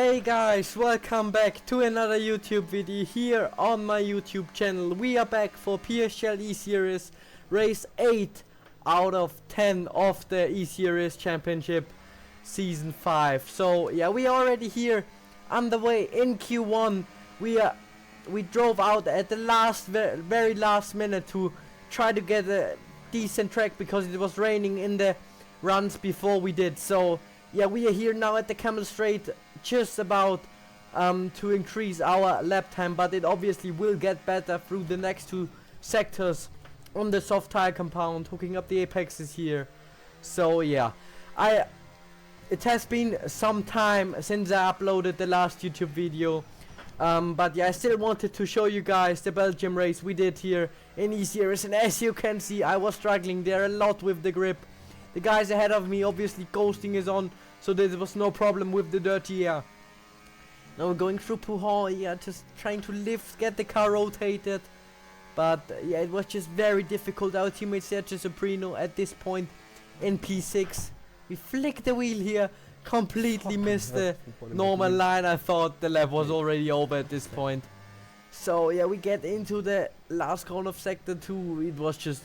Hey guys, welcome back to another YouTube video here on my YouTube channel. We are back for PSGL E-Series race 8 out of 10 of the E-Series Championship Season 5. So yeah, we are already here underway in Q1. We drove out at the very last minute to try to get a decent track because it was raining in the runs before we did. So yeah, we are here now at the Camel Straight, just about to increase our lap time, but it obviously will get better through the next two sectors on the soft tire compound, hooking up the apexes here. So yeah, it has been some time since I uploaded the last YouTube video, but yeah, I still wanted to show you guys the Belgium race we did here in E-Series, and as you can see, I was struggling there a lot with the grip. The guys ahead of me, obviously ghosting is on, so there was no problem with the dirty air. Now we're going through Pujon, yeah, just trying to get the car rotated. But yeah, it was just very difficult. Our teammate Sergio Soprino at this point in P6. We flicked the wheel here, completely missed the normal line. I thought the lap was already over at this point. So yeah, we get into the last corner of sector 2. It was just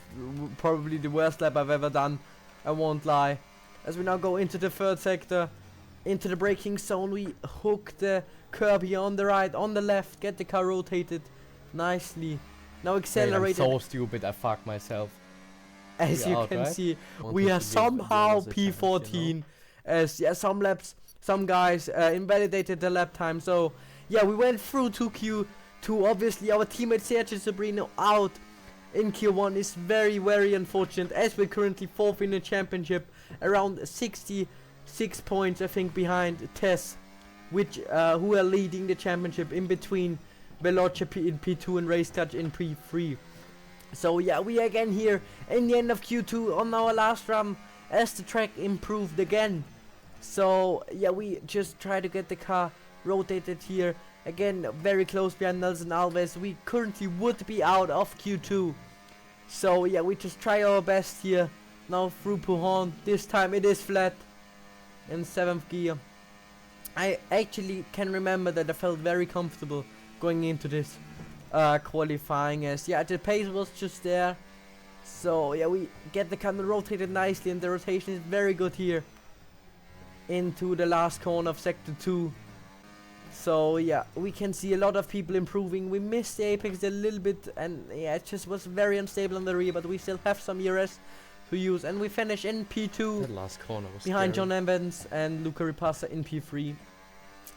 probably the worst lap I've ever done, I won't lie. As we now go into the third sector, into the braking zone, we hook the curb here on the right, on the left, get the car rotated nicely. Now accelerate. I'm so stupid, I fucked myself. As you can see, we are somehow P14, as yeah, some guys invalidated the lap time. So yeah, we went through to Q2. Obviously our teammate Sergio Soprino out in Q1 is very unfortunate, as we're currently 4th in the championship, around 66 points I think behind Tess, which who are leading the championship in between Veloce in P2 and Race Touch in P3. So yeah, we are again here in the end of Q2 on our last run as the track improved again. So yeah, we just try to get the car rotated here. Again, very close behind Nelson Alves. We currently would be out of Q2. So yeah, we just try our best here. Now through Pujon. This time it is flat in 7th gear. I actually can remember that I felt very comfortable going into this qualifying, as yeah, the pace was just there. So yeah, we get the car rotated nicely, and the rotation is very good here into the last corner of sector 2. So yeah, we can see a lot of people improving. We missed the apex a little bit, and yeah, it just was very unstable on the rear, but we still have some ERS to use, and we finish in P2. That last corner was behind scary. John Evans and Luca Ripassa in P3.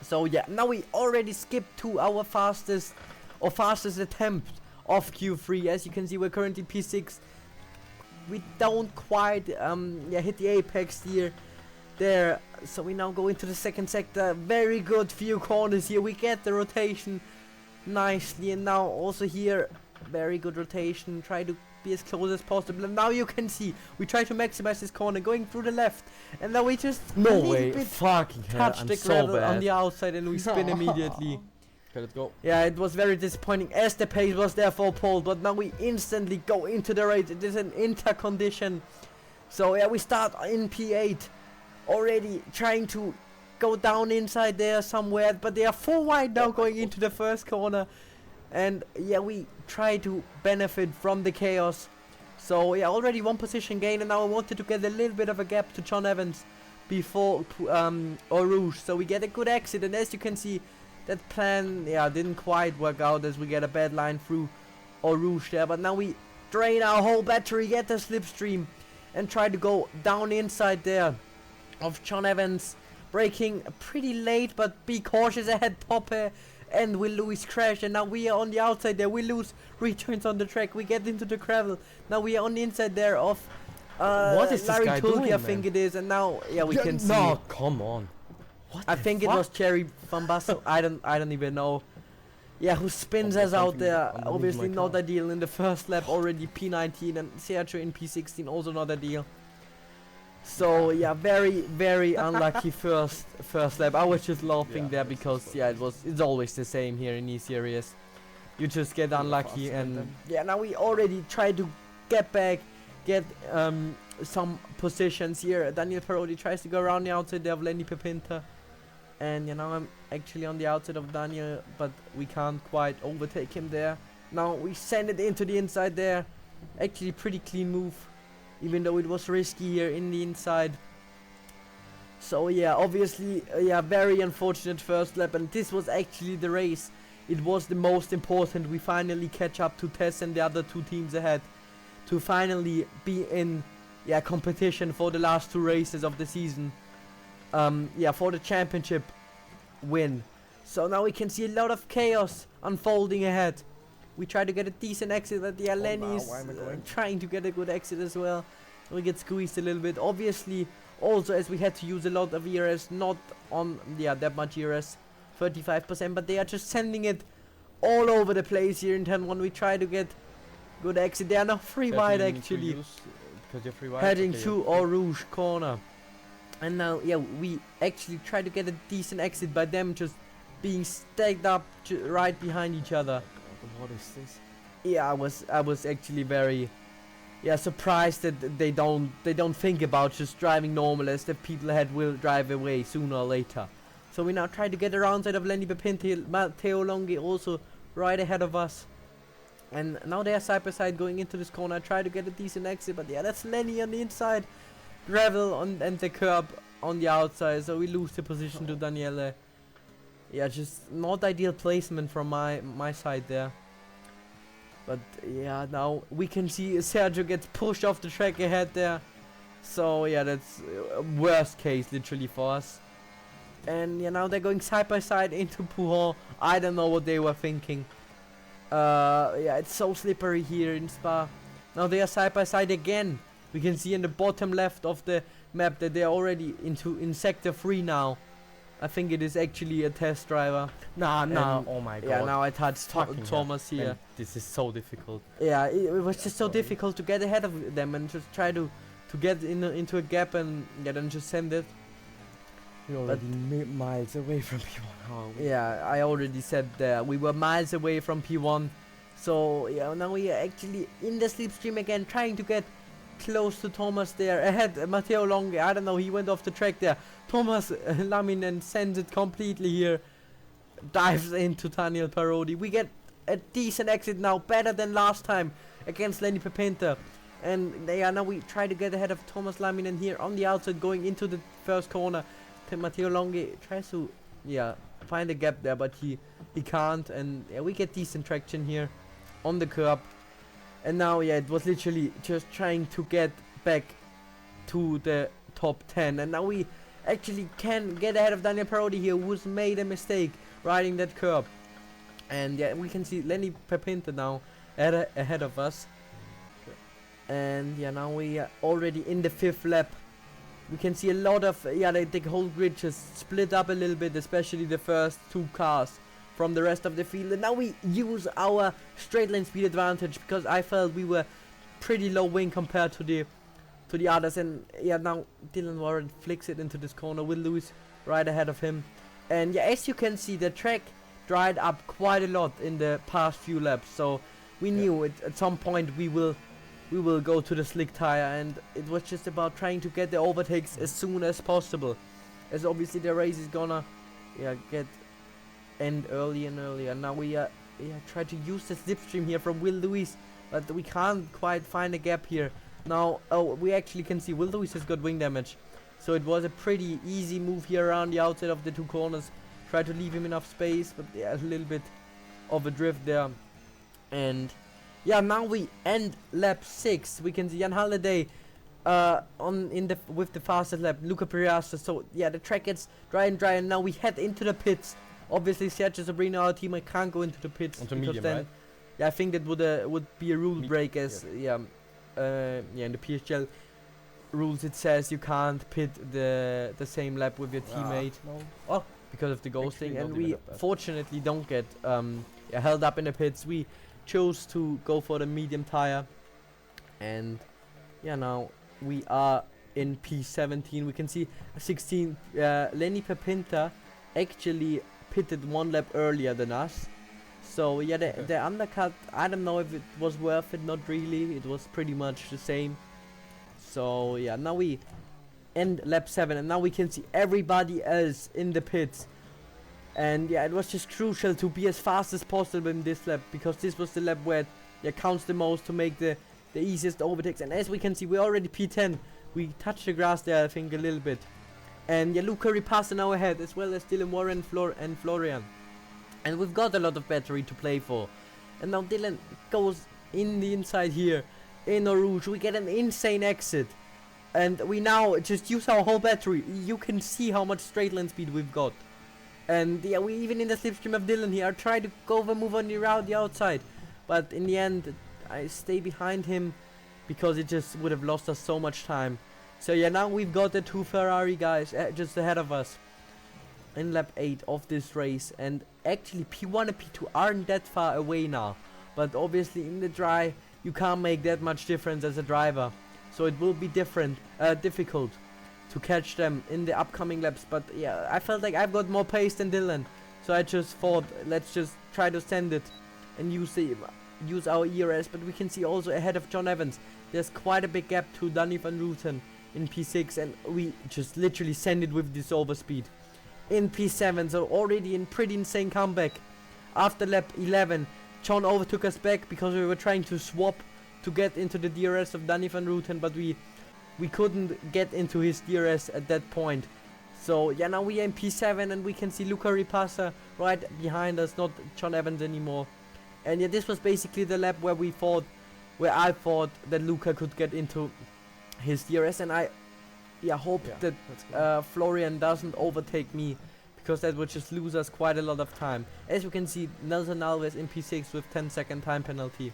So yeah, now we already skipped to our fastest attempt of Q3. As you can see, we're currently P6. We don't quite hit the apex here. There, so we now go into the second sector. Very good few corners here. We get the rotation nicely, and now also here, very good rotation. Try to be as close as possible. And now you can see we try to maximize this corner, going through the left, and now we just fucking touch the gravel on the outside, and we spin immediately. Okay, let's go. Yeah, it was very disappointing as the pace was there for pole, but now we instantly go into the race. It is an intercondition. So yeah, we start in P8. Already trying to go down inside there somewhere, but they are 4 wide now going into the first corner. And yeah, we try to benefit from the chaos. So yeah, already 1 position gain, and now I wanted to get a little bit of a gap to John Evans before Eau Rouge. So we get a good exit, and as you can see, that plan didn't quite work out, as we get a bad line through Eau Rouge there. But now we drain our whole battery, get the slipstream, and try to go down inside there of John Evans, braking pretty late, but be cautious ahead, Poppe and Will Lewis crash, and now we are on the outside there. We lose returns on the track, we get into the gravel. Now we are on the inside there of what is Larry this guy Tulke, doing, I think it is, and now we can see. No, come on. What I think it was Thierry Van Bassel. I don't even know. Yeah, who spins us out there. Obviously not ideal in the first lap, already P19, and Sergio in P16, also not ideal. So yeah, very unlucky first lap. I was just laughing there because yeah, it's always the same here in E-Series. You just get unlucky, and yeah, now we already try to get back, get some positions here. Daniel Parodi tries to go around the outside there of Lenny Pepinta. And now I'm actually on the outside of Daniel, but we can't quite overtake him there. Now we send it into the inside there. Actually pretty clean move, even though it was risky here in the inside. So yeah, obviously, yeah, very unfortunate first lap, and this was actually the race. It was the most important. We finally catch up to Tess and the other two teams ahead to finally be in, yeah, competition for the last two races of the season. Yeah, for the championship win. So now we can see a lot of chaos unfolding ahead. We try to get a decent exit, but yeah, Lenny is trying to get a good exit as well. We get squeezed a little bit. Obviously, also as we had to use a lot of ERS, not on, yeah, that much ERS, 35%, but they are just sending it all over the place here in turn 1. We try to get good exit. They are now free wide actually, because you're free wide, heading to Eau Rouge corner. And now, yeah, we actually try to get a decent exit by them just being stacked up right behind each other. What is this? Yeah, I was actually very, yeah, surprised that they don't think about just driving normal, as the people ahead will drive away sooner or later. So we now try to get around side of Lenny Bepinti, Matteo Longhi also right ahead of us. And now they are side by side going into this corner. I try to get a decent exit, but yeah, that's Lenny on the inside. Gravel on and the curb on the outside, so we lose the position to Daniele. Yeah, just not ideal placement from my side there. But yeah, now we can see Sergio gets pushed off the track ahead there. So yeah, that's worst case literally for us. And yeah, now they're going side by side into Pujol. I don't know what they were thinking. Yeah, it's so slippery here in Spa. Now they are side by side again. We can see in the bottom left of the map that they're already in sector 3 now. I think it is actually a test driver. Nah, oh my god. Yeah, now I touched Thomas here. Man, this is so difficult. Yeah, it was just so difficult to get ahead of them and just try to get into a gap and yeah, then just send it. We're already miles away from P1. Yeah, I already said we were miles away from P1. So yeah, now we are actually in the slipstream again, trying to get close to Thomas there. Ahead, Matteo Longhi, I don't know, he went off the track there. Thomas Laminen sends it completely here. Dives into Daniel Parodi. We get a decent exit now, better than last time against Lenny Pepinter. And now we try to get ahead of Thomas Laminen here on the outside, going into the first corner. Matteo Longhi tries to, yeah, find a gap there, but he can't. And yeah, we get decent traction here on the curb. And now, yeah, it was literally just trying to get back to the top 10. And now we actually can get ahead of Daniel Parodi here, who's made a mistake riding that curb. And yeah, we can see Lenny Pepinter now ahead of us. And yeah, now we are already in the 5th lap. We can see a lot of, yeah, the whole grid just split up a little bit, especially the first 2 cars from the rest of the field. And now we use our straight line speed advantage, because I felt we were pretty low wing compared to the others. And yeah, now Dylan Warren flicks it into this corner with Lewis right ahead of him. And yeah, as you can see, the track dried up quite a lot in the past few laps, so we knew at some point we will go to the slick tire, and it was just about trying to get the overtakes as soon as possible, as obviously the race is gonna end early and earlier. Now we try to use the slipstream here from Will Lewis, but we can't quite find a gap here. Now, we actually can see Will Lewis has got wing damage, so it was a pretty easy move here around the outside of the 2 corners. Try to leave him enough space, but yeah, a little bit of a drift there. And yeah, now we end lap 6. We can see Jan Halliday with the fastest lap, Luca Priasta. So yeah, the track gets dry, and now we head into the pits. Obviously, Sergio Sabrina, our teammate, can't go into the pits onto because medium, then, right? yeah, I think that would be a rule break, as in the PSGL rules it says you can't pit the same lap with your teammate. No. Oh, because of the ghosting, Actually, and not we even that. fortunately don't get held up in the pits. We chose to go for the medium tire, and yeah, now we are in P17. We can see 16 Lenny Pepinter actually pitted 1 lap earlier than us, so yeah, the undercut, I don't know if it was worth it. Not really, it was pretty much the same. So yeah, now we end lap 7, and now we can see everybody else in the pits. And yeah, it was just crucial to be as fast as possible in this lap, because this was the lap where it counts the most to make the easiest overtakes. And as we can see, we're already P10. We touched the grass there, I think, a little bit. And yeah, Luca Ripasa now ahead, as well as Dylan Warren and Florian. And we've got a lot of battery to play for. And now Dylan goes in the inside here in Eau Rouge. We get an insane exit. And we now just use our whole battery. You can see how much straight line speed we've got. And yeah, we even in the slipstream of Dylan here, I try to go over, move on the outside. But in the end, I stay behind him because it just would have lost us so much time. So yeah, now we've got the 2 Ferrari guys just ahead of us in lap 8 of this race. And actually P1 and P2 aren't that far away now. But obviously in the dry, you can't make that much difference as a driver. So it will be difficult to catch them in the upcoming laps. But yeah, I felt like I've got more pace than Dylan. So I just thought, let's just try to send it and use our ERS. But we can see also ahead of John Evans, there's quite a big gap to Danny van Rooten in P6, and we just literally send it with this overspeed in P7. So already in pretty insane comeback. After lap 11, John overtook us back because we were trying to swap to get into the DRS of Danny van Rooten, but we couldn't get into his DRS at that point. So yeah, now we are in P7, and we can see Luca Ripasa right behind us, not John Evans anymore. And yeah, this was basically the lap where I thought that Luca could get into his DRS, and I hope that Florian doesn't overtake me, because that would just lose us quite a lot of time. As you can see, Nelson Alves in P6 with 10-second time penalty.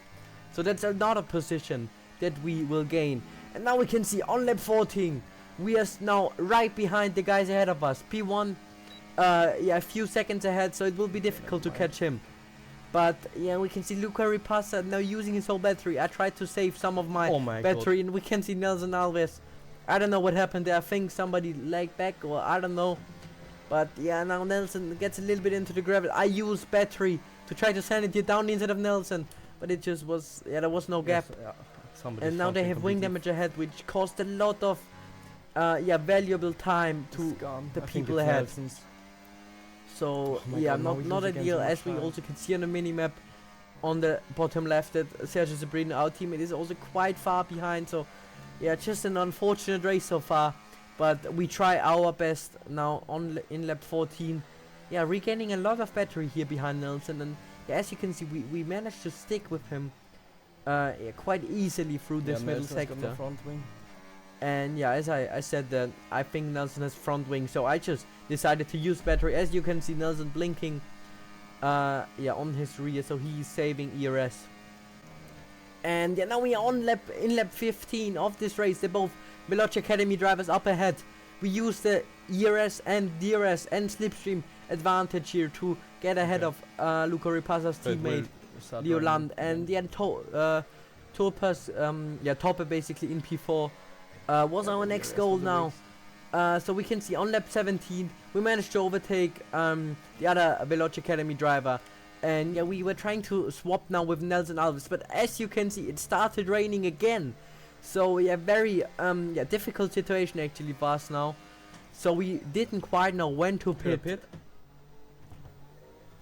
So that's another position that we will gain. And now we can see on lap 14, we are now right behind the guys ahead of us. P1, a few seconds ahead, so it will be difficult to catch him. But yeah, we can see Luca Ripasa now using his whole battery. I tried to save some of my battery, and we can see Nelson Alves. I don't know what happened there. I think somebody lagged back, or I don't know. But yeah, now Nelson gets a little bit into the gravel. I use battery to try to send it here down the inside of Nelson. But it just was, there was no gap. And now they have wing damage ahead, which cost a lot of valuable time to the people ahead. So yeah, not ideal, as we also can see on the minimap on the bottom left that Sergio Sabrina, our teammate, is also quite far behind. So yeah, just an unfortunate race so far, but we try our best now in lap 14. Yeah, regaining a lot of battery here behind Nelson, and yeah, as you can see, we managed to stick with him quite easily through this middle sector. And yeah, as I said, that I think Nelson has front wing, so I just decided to use battery. As you can see, Nelson blinking on his rear, so he's saving ERS. And yeah, now we are in lap 15 of this race. They're both Veloce Academy drivers up ahead. We use the ERS and DRS and slipstream advantage here to get ahead of Luca Ripasa's teammate Leo Land. And yeah, Toppe basically in P4 was our next goal now. So we can see on lap 17 we managed to overtake the other Veloce Academy driver. And yeah, we were trying to swap now with Nelson Alves, but as you can see, it started raining again. So yeah, very difficult situation actually for us now. So we didn't quite know when to pit.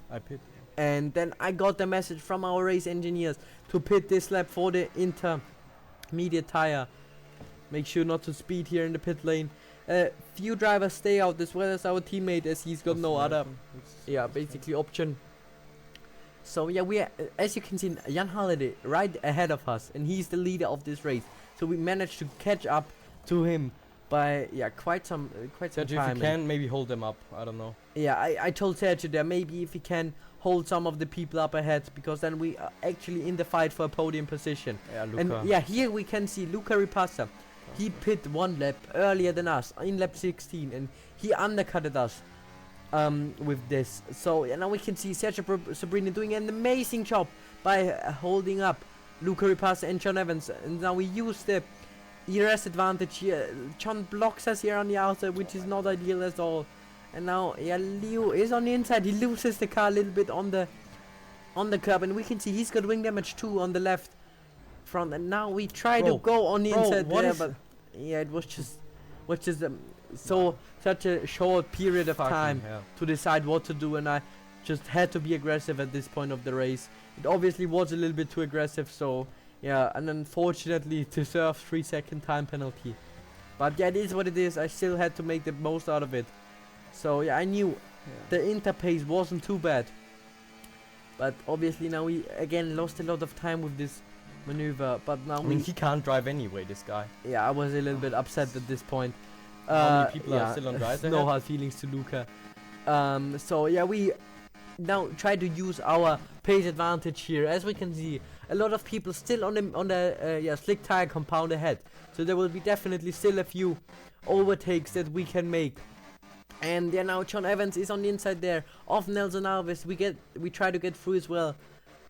I pit. And then I got the message from our race engineers to pit this lap for the intermediate tire. Make sure not to speed here in the pit lane. Few drivers stay out as well as our teammate, as he's got no other basically option. So yeah, we are, as you can see, Jan Halliday right ahead of us, and he's the leader of this race. So we managed to catch up to him by quite some time. If you can, maybe hold them up. I don't know. Yeah, I told Sergio there, maybe if he can hold some of the people up ahead, because then we are actually in the fight for a podium position. Yeah, Luca. And yeah, here we can see Luca Ripasa. He pit one lap earlier than us in lap 16, and he undercutted us with this. So now we can see Sergio Sabrina doing an amazing job by holding up Luca Ripasa and John Evans. And now we use the ERS advantage here. John blocks us here on the outside, which is not ideal at all. And now Leo is on the inside. He loses the car a little bit on the curb, and we can see he's got wing damage too on the left front. And now we try to go on the inside there, but yeah, it was was just such a short period of time to decide what to do, and I just had to be aggressive at this point of the race. It obviously was a little bit too aggressive, so yeah, and unfortunately deserved 3-second time penalty. But yeah, it is what it is. I still had to make the most out of it. So yeah, I knew the interpace wasn't too bad. But obviously now we again lost a lot of time with this maneuver. But now I mean, he can't drive anyway, this guy. Yeah, I was a little bit upset at this point. How many people are still on dry? No hard feelings to Luca. So yeah, we now try to use our pace advantage here. As we can see, a lot of people still on the slick tire compound ahead. So there will be definitely still a few overtakes that we can make. And yeah, now John Evans is on the inside there of Nelson Alves. We try to get through as well,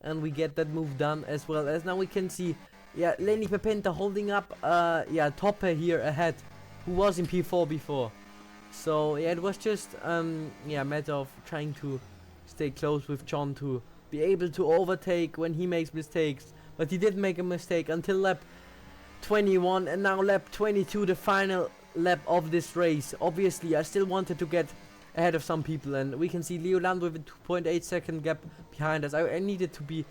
and we get that move done as well. As now we can see, yeah, Lenny Pepenta holding up Topper here ahead, who was in P4 before. So yeah, it was just a matter of trying to stay close with John to be able to overtake when he makes mistakes. But he did make a mistake until lap 21, and now lap 22, the final lap of this race. Obviously I still wanted to get ahead of some people, and we can see Leo Land with a 2.8 second gap behind us. I needed to be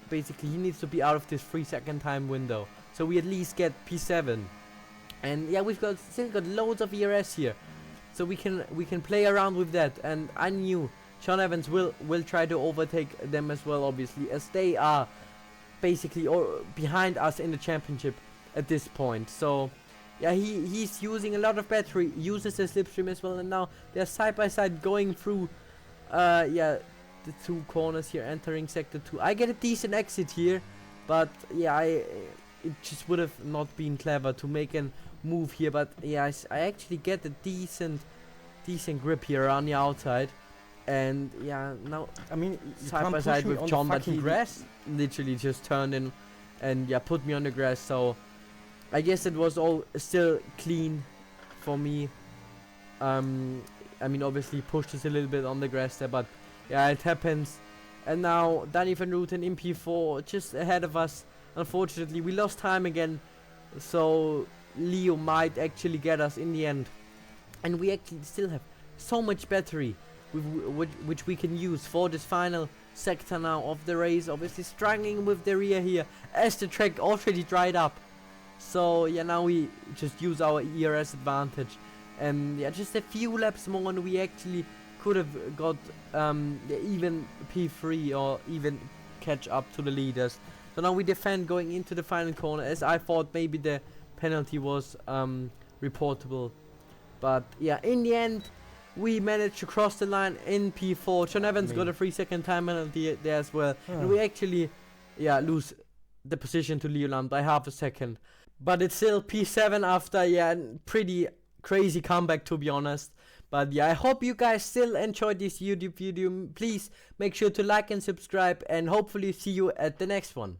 basically he needs to be out of this 3-second time window, so we at least get P7. And yeah, we've still got loads of ERS here, so we can play around with that. And I knew John Evans will try to overtake them as well, obviously, as they are basically behind us in the championship at this point. So yeah, he's using a lot of battery, uses the slipstream as well, and now they're side by side going through the two corners here, entering sector 2. I get a decent exit here, but yeah, it just would have not been clever to make a move here. But yeah, I actually get a decent grip here around the outside, and yeah, now I mean, side by side with John, but he literally just turned in and yeah, put me on the grass. So I guess it was all still clean for me. I mean, obviously pushed us a little bit on the grass there, but yeah, it happens. And now Danny van Rooten in P4 just ahead of us. Unfortunately, we lost time again, so Leo might actually get us in the end. And we actually still have so much battery which we can use for this final sector now of the race. Obviously struggling with the rear here as the track already dried up. So yeah, now we just use our ERS advantage, and yeah, just a few laps more and we actually could have got even P3 or even catch up to the leaders. So now we defend going into the final corner, as I thought maybe the penalty was reportable. But yeah, in the end we managed to cross the line in P4. John Evans got a 3-second time penalty there as well, and we actually lose the position to Leoland by half a second. But it's still P7 after a pretty crazy comeback, to be honest. But yeah, I hope you guys still enjoyed this YouTube video. Please make sure to like and subscribe, and hopefully see you at the next one.